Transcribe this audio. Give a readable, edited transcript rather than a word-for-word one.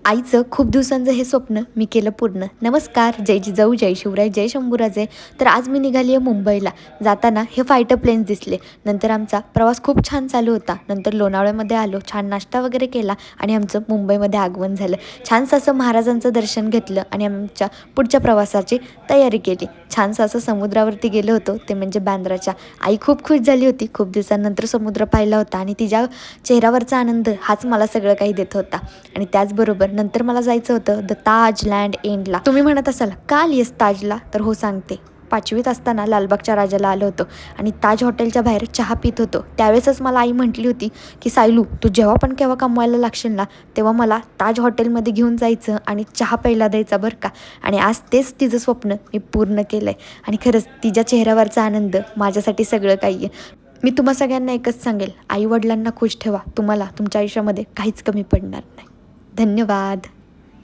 आईचं खूप दिवसांचं हे स्वप्न मी केलं पूर्ण. नमस्कार, जय जिजाऊ, जय शिवराय, जय शंभूराजे. तर आज मी निघाली आहे मुंबईला. जाताना हे फायटर प्लेन्स दिसले. नंतर आमचा प्रवास खूप छान चालू होता. नंतर लोणावळ्यामध्ये आलो, छान नाश्ता वगैरे केला आणि आमचं मुंबईमध्ये आगमन झालं. छानसं असं महाराजांचं दर्शन घेतलं आणि आमच्या पुढच्या प्रवासाची तयारी केली. छानसं असं समुद्रावरती गेलो होतो, ते म्हणजे बांद्राच्या. आई खूप खुश झाली होती. खूप दिवसांनंतर समुद्र पाहिला होता आणि तिच्या चेहऱ्यावरचा आनंद हाच मला सगळं काही देत होता. आणि त्याचबरोबर नंतर मला जायचं होतं द ताज लँड एंडला. तुम्ही म्हणत असाल का आलीस ताजला? तर हो सांगते. 5वीत असताना लालबागच्या राजाला आलो होतो आणि ताज हॉटेलच्या बाहेर चहा पित होतो. त्यावेळेसच मला आई म्हटली होती की सायलू, तू जेव्हा पण केव्हा कमवायला लागशील ना, तेव्हा मला ताज हॉटेलमध्ये घेऊन जायचं आणि चहा प्यायला द्यायचा बरं का. आणि आज तेच तिचं स्वप्न मी पूर्ण केलं आहे. आणि खरंच तिच्या चेहऱ्यावरचा आनंद माझ्यासाठी सगळं काही आहे. मी तुम्हा सगळ्यांना एकच सांगेल, आई-वडिलांना खुश ठेवा. तुम्हाला तुमच्या आयुष्यामध्ये काहीच कमी पडणार नाही. धन्यवाद.